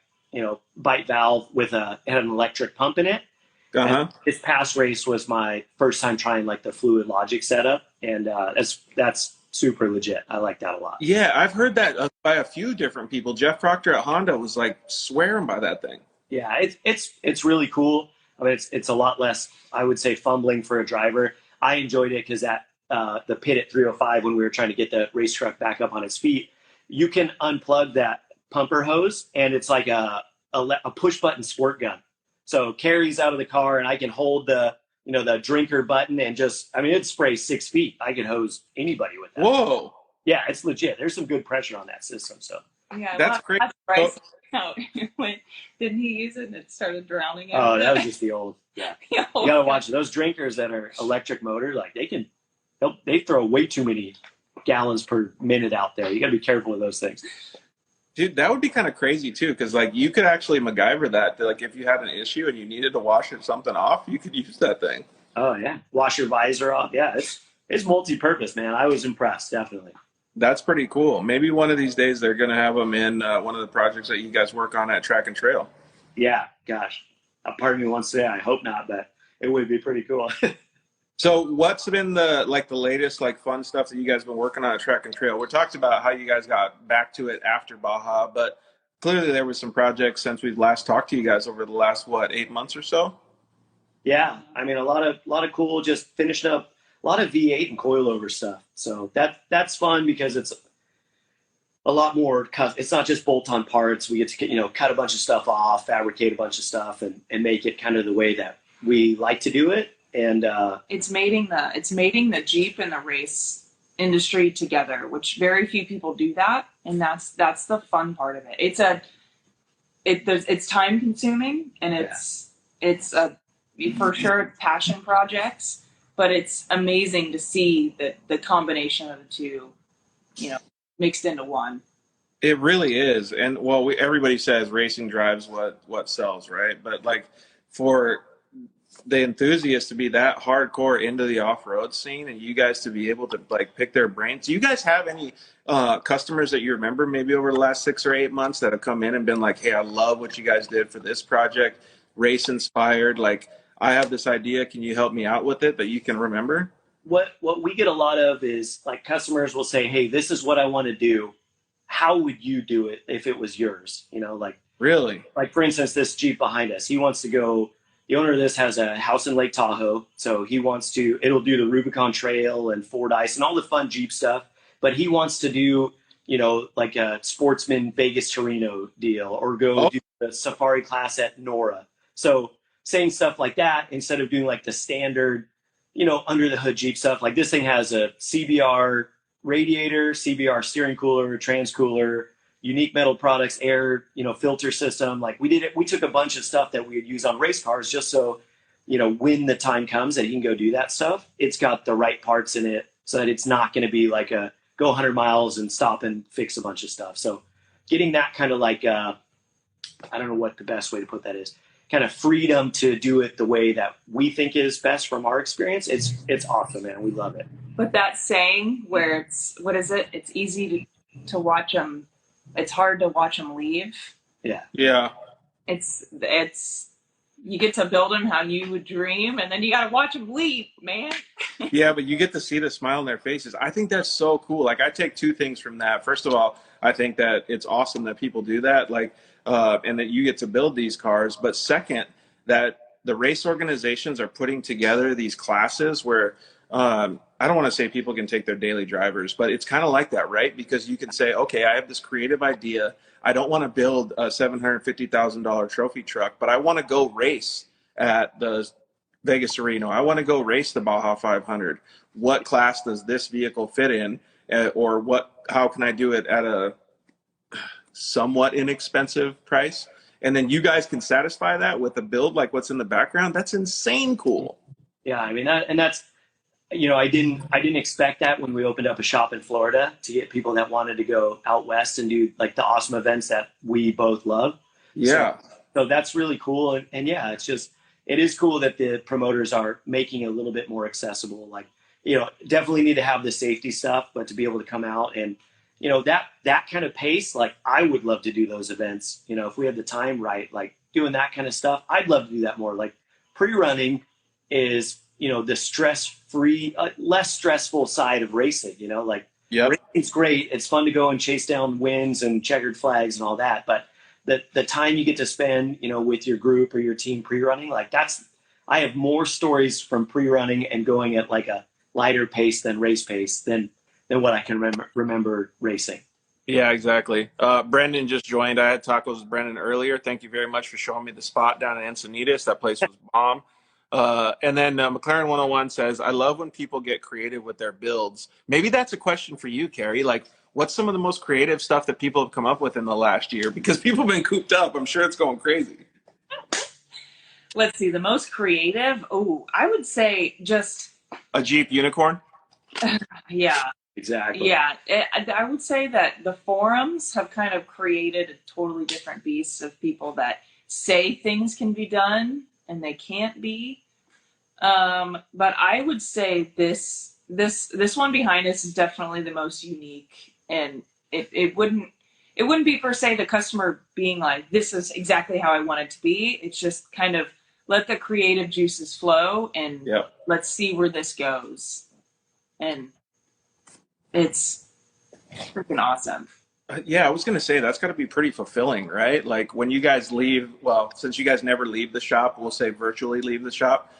bite valve with it had an electric pump in it. Uh-huh. This past race was my first time trying like the Fluid Logic setup, and that's super legit. I like that a lot. Yeah, I've heard that by a few different people. Jeff Proctor at Honda was like swearing by that thing. Yeah, it's really cool. I mean, it's a lot less, I would say, fumbling for a driver. I enjoyed it because at the pit at 305, when we were trying to get the race truck back up on its feet, you can unplug that pumper hose, and it's like a push button squirt gun. So Kerri's out of the car, and I can hold the drinker button and it sprays 6 feet. I can hose anybody with that. Whoa. Yeah, it's legit. There's some good pressure on that system. So yeah, that's great. Didn't he use it and it started drowning him? Oh, that was just the old. Yeah, you gotta watch those drinkers that are electric motor. Like they throw way too many gallons per minute out there. You gotta be careful with those things. Dude, that would be kind of crazy too, because like you could actually MacGyver that. Like if you had an issue and you needed to wash something off, you could use that thing. Oh yeah, wash your visor off. Yeah, it's multi-purpose, man. I was impressed, definitely. That's pretty cool. Maybe one of these days they're gonna have them in one of the projects that you guys work on at Track and Trail. Yeah, gosh, a part of me wants to say I hope not, but it would be pretty cool. So what's been the latest like fun stuff that you guys been working on at Track and Trail? We talked about how you guys got back to it after Baja, but clearly there was some projects since we've last talked to you guys over the last what, 8 months or so? Yeah, I mean a lot of cool, just finishing up a lot of V8 and coilover stuff. So that's fun because it's a lot more. It's not just bolt-on parts. We get to cut a bunch of stuff off, fabricate a bunch of stuff, and make it kind of the way that we like to do it. And It's mating the Jeep and the race industry together, which very few people do that, and that's the fun part of it. It's time consuming, and it's a for sure passion projects, but it's amazing to see that the combination of the two, mixed into one. It really is. And well, everybody says racing drives what sells, right? But like for the enthusiasts to be that hardcore into the off-road scene and you guys to be able to like pick their brains. Do you guys have any customers that you remember maybe over the last 6 or 8 months that have come in and been like, hey, I love what you guys did for this project, race inspired, like I have this idea, can you help me out with it, that you can remember? what we get a lot of is like customers will say, "Hey, this is what I want to do. How would you do it if it was yours?" Really? Like for instance, this Jeep behind us. He wants to go. The owner of this has a house in Lake Tahoe, so he wants to. It'll do the Rubicon Trail and Ford Ice and all the fun Jeep stuff. But he wants to do, like a Sportsman Vegas Torino deal, or go Oh, do the Safari class at Nora. So saying stuff like that instead of doing like the standard, under the hood Jeep stuff. Like this thing has a CBR radiator, CBR steering cooler, trans cooler, unique metal products, air, filter system. Like we did it. We took a bunch of stuff that we would use on race cars just so, when the time comes that he can go do that stuff, it's got the right parts in it so that it's not going to be like a go 100 miles and stop and fix a bunch of stuff. So getting that kind of like, I don't know what the best way to put that is, kind of freedom to do it the way that we think is best from our experience. It's awesome, man. We love it. But that saying where what is it? It's easy to watch them. It's hard to watch them leave. Yeah. yeah. It's you get to build them how you would dream, and then you got to watch them leave, man. Yeah, but you get to see the smile on their faces. I think that's so cool. Like I take two things from that. First of all, I think that it's awesome that people do that, like, and that you get to build these cars. But second, that the race organizations are putting together these classes where I don't want to say people can take their daily drivers, but it's kind of like that, right? Because you can say, okay, I have this creative idea. I don't want to build a $750,000 trophy truck, but I want to go race at the Vegas Reno. I want to go race the Baja 500. What class does this vehicle fit in? Or how can I do it at a somewhat inexpensive price? And then you guys can satisfy that with a build like what's in the background. That's insane cool. Yeah. I mean, that's, I didn't expect that when we opened up a shop in Florida to get people that wanted to go out west and do like the awesome events that we both love. Yeah. So that's really cool. And yeah, it is cool that the promoters are making it a little bit more accessible. Like, definitely need to have the safety stuff, but to be able to come out and, that kind of pace, like I would love to do those events, if we had the time right, like doing that kind of stuff, I'd love to do that more. Like pre-running is, the stress-free, less stressful side of racing, like Yep. Racing's great. It's fun to go and chase down wins and checkered flags and all that. But the time you get to spend, with your group or your team pre-running, like I have more stories from pre-running and going at like a lighter pace than race pace than what I can remember racing. Yeah, exactly. Brendan just joined. I had tacos with Brendan earlier. Thank you very much for showing me the spot down in Encinitas. That place was bomb. And then McLaren 101 says, I love when people get creative with their builds. Maybe that's a question for you, Kerri. Like, what's some of the most creative stuff that people have come up with in the last year? Because people have been cooped up. I'm sure it's going crazy. Let's see, the most creative. Oh, I would say just A Jeep Unicorn? yeah. Exactly. Yeah, I would say that the forums have kind of created a totally different beast of people that say things can be done and they can't be. But I would say this one behind us is definitely the most unique, and it wouldn't be per se the customer being like, this is exactly how I want it to be. It's just kind of let the creative juices flow and Yep. let's see where this goes. And it's freaking awesome. Yeah, I was gonna say that's got to be pretty fulfilling, right? Like when you guys leave, well, since you guys never leave the shop, we'll say virtually leave the shop.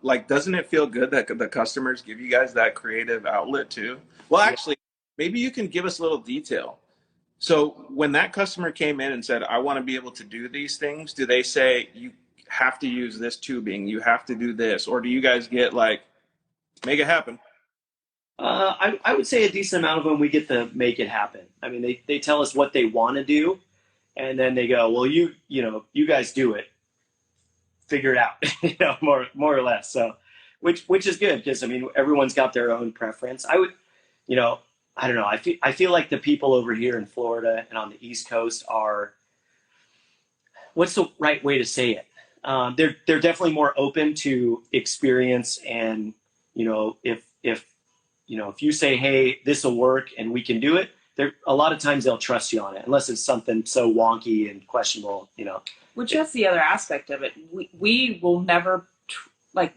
Like, doesn't it feel good that the customers give you guys that creative outlet too? Well, actually, maybe you can give us a little detail. So when that customer came in and said, "I want to be able to do these things," do they say you have to use this tubing, you have to do this, or do you guys get like, make it happen? I would say a decent amount of them we get to make it happen. I mean, they tell us what they want to do, and then they go, well, you guys do it, figure it out, more or less. So, which is good because I mean, everyone's got their own preference. I would, I don't know. I feel like the people over here in Florida and on the East Coast are, what's the right way to say it? They're definitely more open to experience, and if you say, hey, this will work and we can do it, there a lot of times they'll trust you on it, unless it's something so wonky and questionable. Which that's the other aspect of it. We will never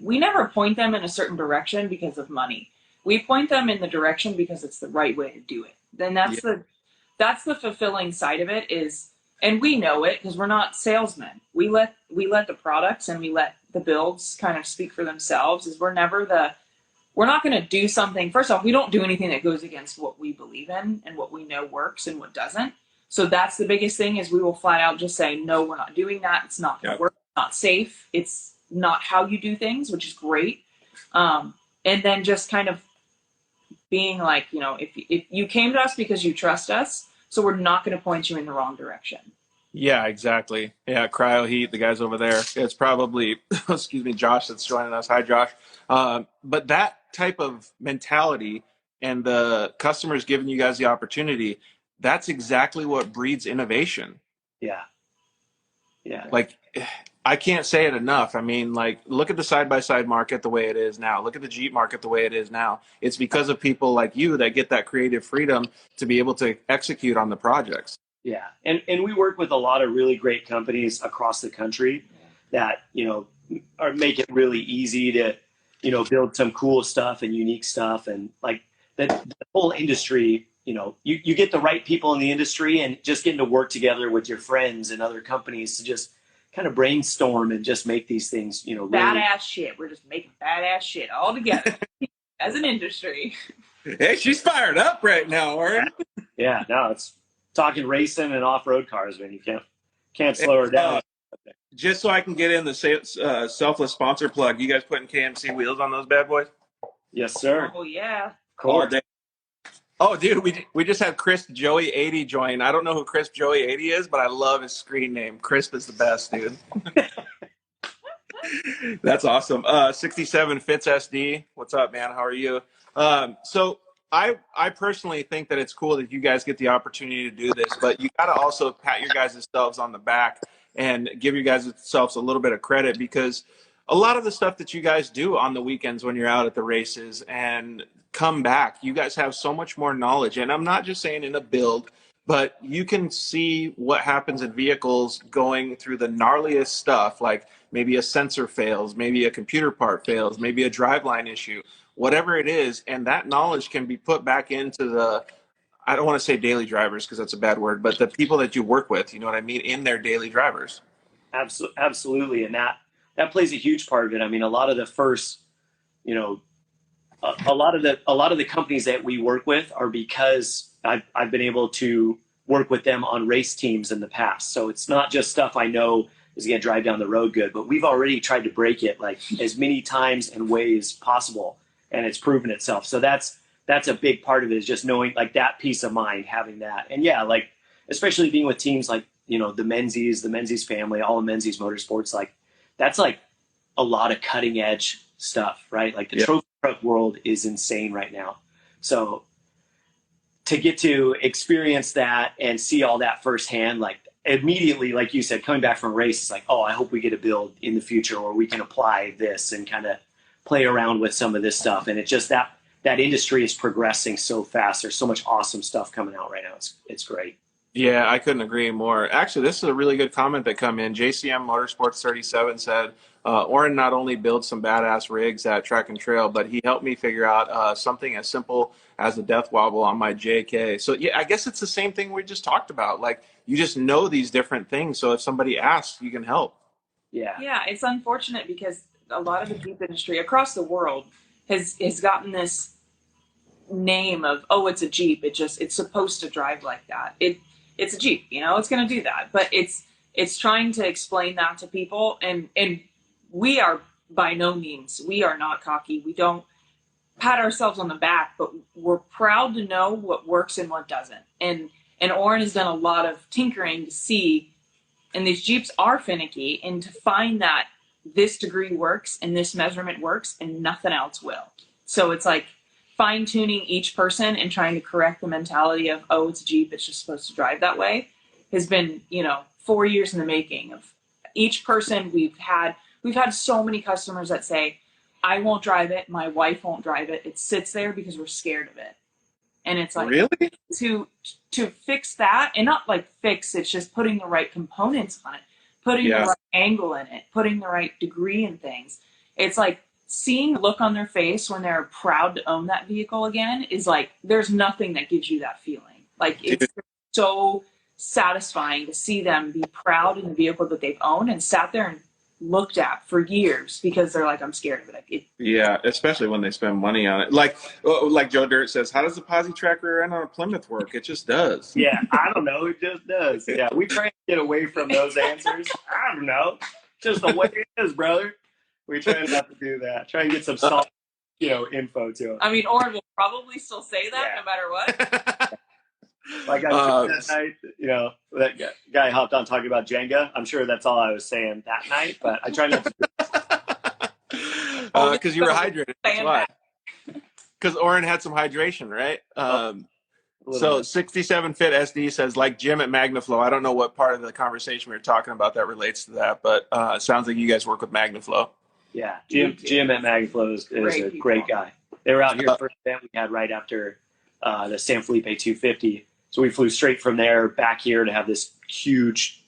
we never point them in a certain direction because of money. We point them in the direction because it's the right way to do it. Then that's the fulfilling side of it is, and we know it because we're not salesmen. We let the products and we let the builds kind of speak for themselves. We're not going to do something. First off, we don't do anything that goes against what we believe in and what we know works and what doesn't. So that's the biggest thing is we will flat out just say, no, we're not doing that. It's not going to work. It's not safe. It's not how you do things, which is great. And then just kind of being like, if you came to us because you trust us, so we're not going to point you in the wrong direction. Yeah, exactly. Yeah, Cryo Heat, the guys over there. It's probably, excuse me, Josh that's joining us. Hi, Josh. But that type of mentality and the customers giving you guys the opportunity, that's exactly what breeds innovation. Yeah. Yeah. Like, I can't say it enough. I mean, like, look at the side-by-side market the way it is now. Look at the Jeep market the way it is now. It's because of people like you that get that creative freedom to be able to execute on the projects. Yeah. And we work with a lot of really great companies across the country that, make it really easy to, build some cool stuff and unique stuff. And like the whole industry, you get the right people in the industry and just getting to work together with your friends and other companies to just kind of brainstorm and just make these things, really badass shit. We're just making badass shit all together as an industry. Hey, she's fired up right now, Oren. Yeah, no, it's talking racing and off-road cars, man. You can't slow her down. Just so I can get in the selfless sponsor plug, you guys putting KMC wheels on those bad boys? Yes, sir. Oh yeah. Of course. Oh, dude, we just had Crisp Joey 80 join. I don't know who Crisp Joey 80 is, but I love his screen name. Crisp is the best, dude. That's awesome. 67 Fitz SD. What's up, man? How are you? So I personally think that it's cool that you guys get the opportunity to do this, but you got to also pat your guys' selves on the back and give you guys yourselves a little bit of credit, because a lot of the stuff that you guys do on the weekends when you're out at the races and come back, you guys have so much more knowledge. And I'm not just saying in a build, but you can see what happens in vehicles going through the gnarliest stuff, like maybe a sensor fails, maybe a computer part fails, maybe a driveline issue, whatever it is. And that knowledge can be put back into the, I don't want to say daily drivers because that's a bad word, but the people that you work with, you know what I mean, in their daily drivers. Absolutely. And that plays a huge part of it. I mean, a lot of the first, a lot of the companies that we work with are because I've been able to work with them on race teams in the past. So it's not just stuff I know is going to drive down the road good, but we've already tried to break it like as many times and ways possible, and it's proven itself. So that's a big part of it, is just knowing like that peace of mind, having that. And yeah, like especially being with teams like, the Menzies family, all of Menzies Motorsports, like that's like a lot of cutting edge stuff, right? Like the trophy truck world is insane right now. So to get to experience that and see all that firsthand, like immediately, like you said, coming back from a race, it's like, oh, I hope we get a build in the future where we can apply this and kind of play around with some of this stuff. And it's just that industry is progressing so fast. There's so much awesome stuff coming out right now. It's great. Yeah, I couldn't agree more. Actually, this is a really good comment that come in. JCM Motorsports 37 said, Oren not only builds some badass rigs at Track and Trail, but he helped me figure out something as simple as a death wobble on my JK. So yeah, I guess it's the same thing we just talked about. Like, you just know these different things. So if somebody asks, you can help. Yeah. Yeah, it's unfortunate because a lot of the Jeep industry across the world has gotten this name of, oh, it's a Jeep. It's supposed to drive like that. It's a Jeep, you know, it's going to do that. But it's trying to explain that to people. And we are by no means, we are not cocky. We don't pat ourselves on the back, but we're proud to know what works and what doesn't. And Oren has done a lot of tinkering to see, and these Jeeps are finicky, and to find that this degree works and this measurement works and nothing else will. So it's like fine tuning each person and trying to correct the mentality of, oh, it's a Jeep, it's just supposed to drive that way, has been, 4 years in the making. Of each person we've had so many customers that say, I won't drive it, my wife won't drive it. It sits there because we're scared of it. And it's like, really? To fix that, and not like fix, it's just putting the right components on it, putting the right angle in it, putting the right degree in things. It's like seeing the look on their face when they're proud to own that vehicle again is like, there's nothing that gives you that feeling. Like, it's so satisfying to see them be proud in the vehicle that they've owned and sat there and looked at for years because they're like, I'm scared of it. Yeah, especially when they spend money on it. Like Joe Dirt says, how does the posi track rear end on a Plymouth work? It just does. Yeah, I don't know. It just does. Yeah, we try to get away from those answers. I don't know. Just the way it is, brother. We try not to do that. Try and get some solid, info to it. I mean, Oren will probably still say that no matter what. Like I said that night, that guy hopped on talking about Jenga. I'm sure that's all I was saying that night, but I try not to. Because you were hydrated. That's why. Because Oren had some hydration, right? So 67 Fit SD says, like Jim at Magnaflow. I don't know what part of the conversation we were talking about that relates to that, but it sounds like you guys work with Magnaflow. Yeah, Jim at Magnaflow is a great guy. They were out here first event we had right after the San Felipe 250. So we flew straight from there back here to have this huge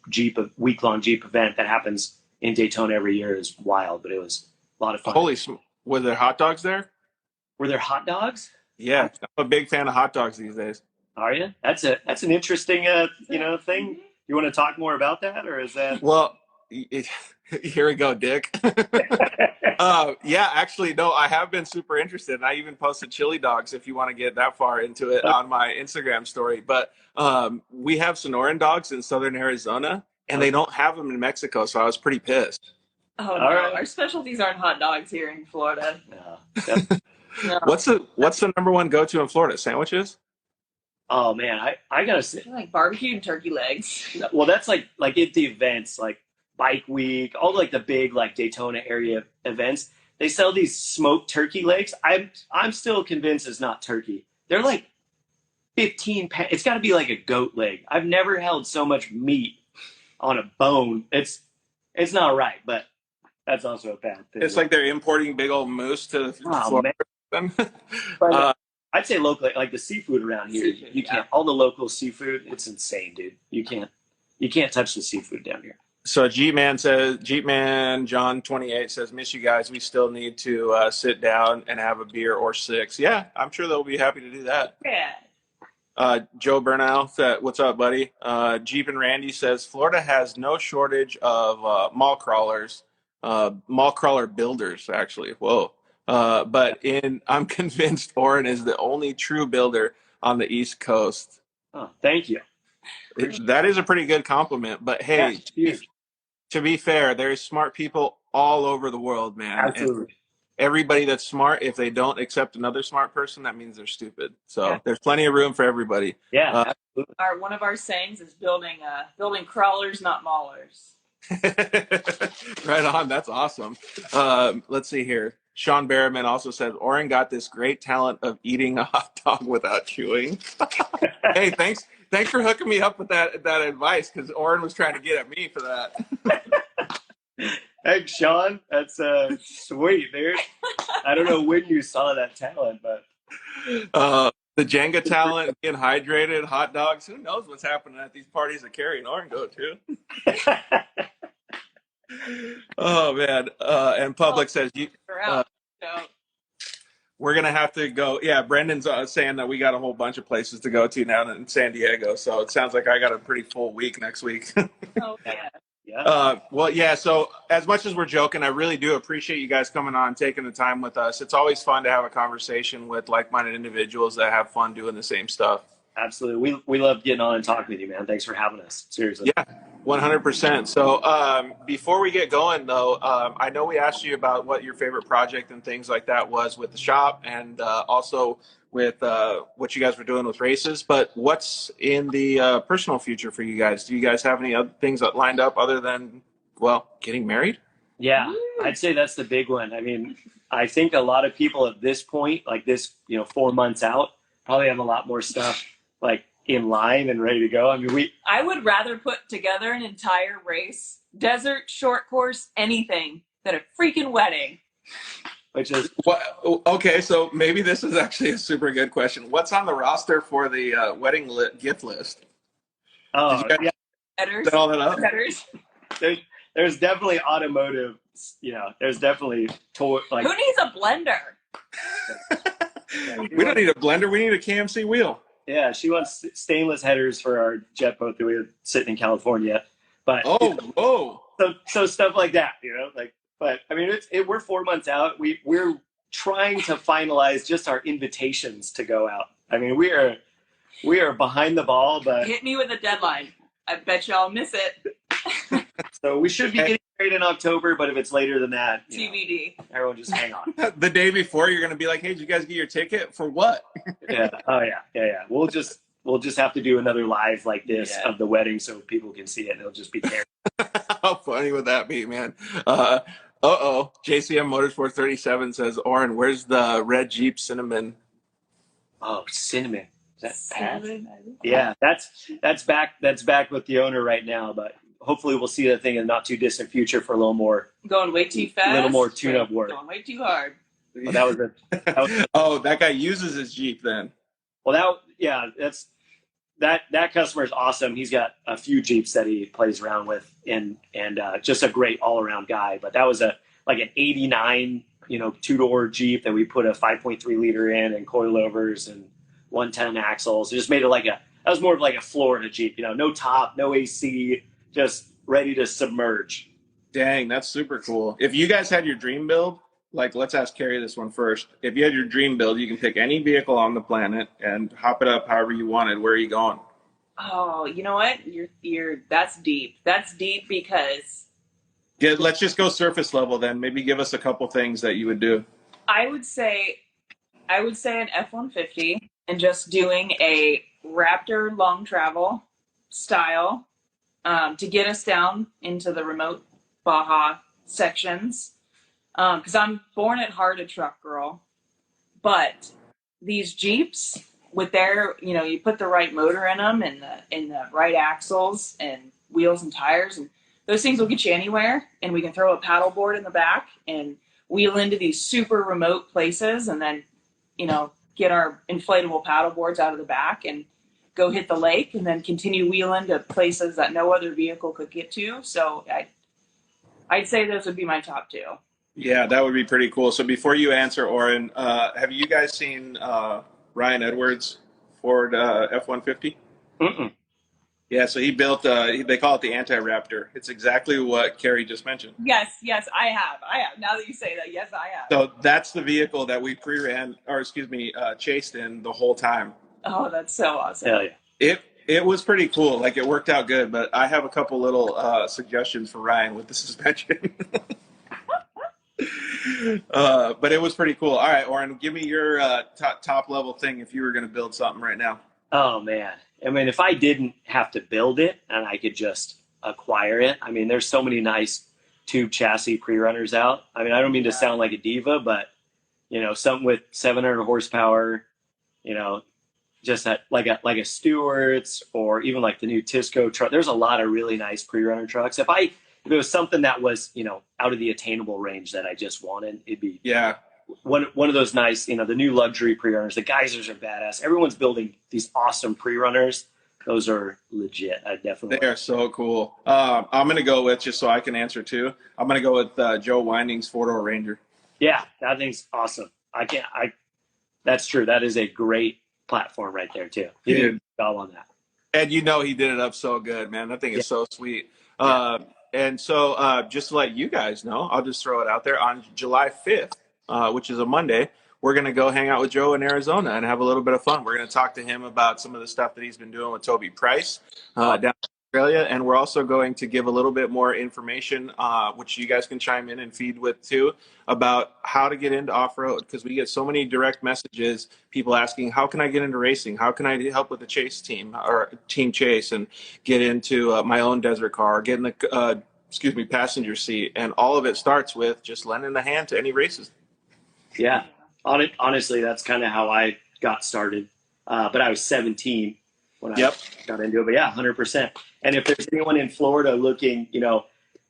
week-long Jeep event that happens in Daytona every year. Is wild, but it was a lot of fun. Were there hot dogs there? Were there hot dogs? Yeah, I'm a big fan of hot dogs these days. Are you? That's an interesting thing. You want to talk more about that, or is that? Well, here we go, Dick. Yeah, actually, no, I have been super interested. And I even posted chili dogs if you want to get that far into it on my Instagram story. But we have Sonoran dogs in southern Arizona, and they don't have them in Mexico, so I was pretty pissed. Oh, no. Right. Our specialties aren't hot dogs here in Florida. No. No. What's the number one go-to in Florida? Sandwiches? Oh, man, I got to say. Like barbecue and turkey legs. Well, that's like at the events, like Bike Week, all like the big like Daytona area events, they sell these smoked turkey legs. I'm still convinced it's not turkey. They're like 15 pounds. It's got to be like a goat leg. I've never held so much meat on a bone. It's not right, but that's also a bad thing. It's like they're importing big old moose to Florida. But, I'd say locally, like the seafood around here, you can't. All the local seafood, it's insane, dude. You can't touch the seafood down here. So Jeepman John 28 says, miss you guys. We still need to sit down and have a beer or six. Yeah, I'm sure they'll be happy to do that. Yeah. Joe Burnow said, what's up, buddy? Jeep and Randy says, Florida has no shortage of mall crawlers, mall crawler builders, actually. Whoa. But I'm convinced Oren is the only true builder on the East Coast. Oh, thank you. That is a pretty good compliment. But hey, to be fair, there's smart people all over the world, man. Absolutely. And everybody that's smart, if they don't accept another smart person, that means they're stupid. So there's plenty of room for everybody. Yeah, absolutely. One of our sayings is building crawlers, not maulers. Right on. That's awesome. Let's see here. Sean Berriman also says Oren got this great talent of eating a hot dog without chewing. Hey, thanks for hooking me up with that advice, because Oren was trying to get at me for that. Hey, Sean, that's sweet, dude. I don't know when you saw that talent, but The Jenga talent, being hydrated, hot dogs. Who knows what's happening at these parties that Kerri and Oren go to? Oh man! And Public says we're gonna have to go. Yeah, Brendan's saying that we got a whole bunch of places to go to now in San Diego. So it sounds like I got a pretty full week next week. Oh yeah. yeah. Well, yeah. So as much as we're joking, I really do appreciate you guys coming on, taking the time with us. It's always fun to have a conversation with like-minded individuals that have fun doing the same stuff. Absolutely. We love getting on and talking with you, man. Thanks for having us. Seriously. Yeah, 100%. So before we get going, though, I know we asked you about what your favorite project and things like that was with the shop, and also with what you guys were doing with races. But what's in the personal future for you guys? Do you guys have any other things that lined up other than, well, getting married? Yeah, I'd say that's the big one. I mean, I think a lot of people at this point, like this, 4 months out, probably have a lot more stuff like in line and ready to go. I mean, I would rather put together an entire race, desert, short course, anything, than a freaking wedding. which is Okay, so maybe this is actually a super good question. What's on the roster for the wedding gift list? oh Did you guys Headers, set all that up? headers. there's definitely automotive. There's definitely like Who needs a blender? We don't need a blender. We need a KMC wheel. Yeah, she wants stainless headers for our jet boat that we were sitting in California. But Whoa. so stuff like that, But I mean, we're 4 months out. We're trying to finalize just our invitations to go out. I mean, we are behind the ball, but Hit me with a deadline. I bet y'all miss it. so we should be getting married in October. But if it's later than that, TBD. everyone just hang on. The day before, you're going to be like, hey, did you guys get your ticket? For what? Yeah. Oh yeah. We'll just have to do another live like this of the wedding so people can see it. It'll just be there. How funny would that be, man? JCM Motorsports 37 says, Oren, where's the red Jeep Cinnamon? Oh, cinnamon. Is that Pat? Cinnamon. Yeah, that's back. That's back with the owner right now. But hopefully, we'll see that thing in the not too distant future for a little more. Going way too fast. A little more tune-up work. Going way too hard. Well, that was Oh, that guy uses his Jeep then. Well, that customer is awesome. He's got a few Jeeps that he plays around with, and just a great all around guy. But that was an '89, 2-door Jeep that we put a 5.3 liter in and coilovers and 110 axles. It just made it that was more of like a Florida Jeep. No top, no AC, just ready to submerge. Dang, that's super cool. If you guys had your dream build, let's ask Kerri this one first. If you had your dream build, you can pick any vehicle on the planet and hop it up however you wanted. Where are you going? Oh, you know what? That's deep. That's deep because Let's just go surface level then. Maybe give us a couple things that you would do. I would say an F-150 and just doing a Raptor long travel style to get us down into the remote Baja sections. Because I'm born at heart a truck girl, but these Jeeps with their, you put the right motor in them and the right axles and wheels and tires, and those things will get you anywhere. And we can throw a paddle board in the back and wheel into these super remote places, and then, get our inflatable paddle boards out of the back and go hit the lake, and then continue wheeling to places that no other vehicle could get to. So I'd say those would be my top two. Yeah, that would be pretty cool. So before you answer, Oren, have you guys seen Ryan Edwards' Ford F-150? Mm-mm. Yeah, so he built, they call it the Anti-Raptor. It's exactly what Kerri just mentioned. Yes, I have. Now that you say that, yes, I have. So that's the vehicle that we chased in the whole time. Oh, that's so awesome. Hell yeah. It was pretty cool. It worked out good, but I have a couple little suggestions for Ryan with the suspension. But it was pretty cool. All right, Oren, give me your top level thing if you were going to build something right now. Oh man, I mean, if I didn't have to build it and I could just acquire it. I mean, there's so many nice tube chassis pre-runners out. I mean, I don't mean to sound like a diva, but something with 700 horsepower, just like a Stewart's, or even like the new Tisco truck. There's a lot of really nice pre-runner trucks. If it was something that was out of the attainable range that I just wanted, it'd be one of those nice, the new luxury pre-runners. The Geysers are badass. Everyone's building these awesome pre-runners. Those are legit. I definitely. They are so cool. I'm gonna go with, just so I can answer too, I'm gonna go with Joe Winding's 4-door Ranger. Yeah, that thing's awesome. That's true. That is a great platform right there too. He did a good job on that. And he did it up so good, man. That thing is so sweet. And so just to let you guys know, I'll just throw it out there. On July 5th, which is a Monday, we're going to go hang out with Joe in Arizona and have a little bit of fun. We're going to talk to him about some of the stuff that he's been doing with Toby Price down in Australia. And we're also going to give a little bit more information, which you guys can chime in and feed with too, about how to get into off-road, because we get so many direct messages, people asking, how can I get into racing? How can I help with the chase team or team chase and get into my own desert car, get in the passenger seat? And all of it starts with just lending a hand to any races. Yeah. Honestly, that's kind of how I got started. But I was 17 when I got into it. But yeah, 100%. And if there's anyone in Florida looking,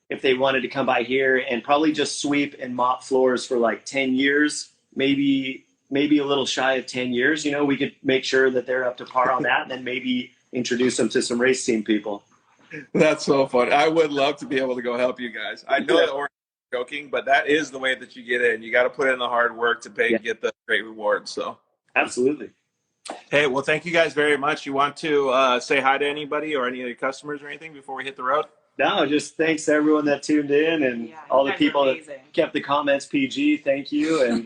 if they wanted to come by here and probably just sweep and mop floors for like 10 years, maybe a little shy of 10 years, we could make sure that they're up to par on that, and then maybe introduce them to some race team people. That's so funny. I would love to be able to go help you guys. I know that Oren is joking, but that is the way that you get in. You got to put in the hard work to pay and get the great rewards. So absolutely. Hey, well, thank you guys very much. You want to say hi to anybody or any of your customers or anything before we hit the road? No, just thanks to everyone that tuned in and all the people that kept the comments PG. Thank you. And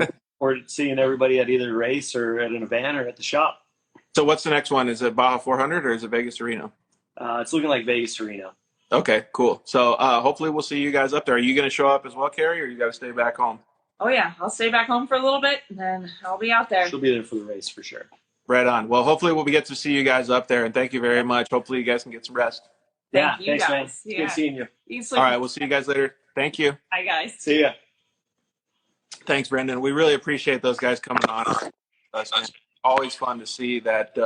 look forward to seeing everybody at either race or at an event or at the shop. So what's the next one? Is it Baja 400 or is it Vegas to Reno? It's looking like Vegas to Reno. Okay, cool. So hopefully we'll see you guys up there. Are you going to show up as well, Kerri, or you got to stay back home? Oh, yeah. I'll stay back home for a little bit, and then I'll be out there. She'll be there for the race for sure. Right on. Well, hopefully we'll get to see you guys up there, and thank you very much. Hopefully you guys can get some rest. Thanks, guys. Man. Yeah. Good seeing you. All right, we'll see you guys later. Thank you. Bye, guys. See ya. Thanks, Brendan. We really appreciate those guys coming on. It's always fun to see that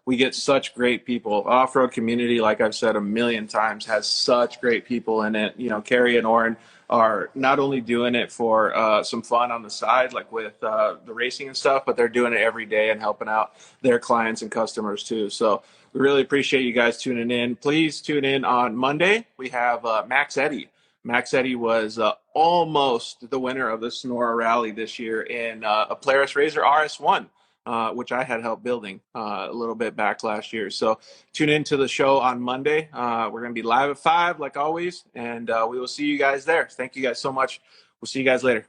we get such great people. Off-road community, like I've said a million times, has such great people in it. Kerri and Oren are not only doing it for some fun on the side, like with the racing and stuff, but they're doing it every day and helping out their clients and customers too. So we really appreciate you guys tuning in. Please tune in on Monday. We have Max Eddy. Max Eddy was almost the winner of the Sonora Rally this year in a Polaris RZR RS1. Which I had helped building a little bit back last year. So tune into the show on Monday. We're going to be live at 5 like always, and we will see you guys there. Thank you guys so much. We'll see you guys later.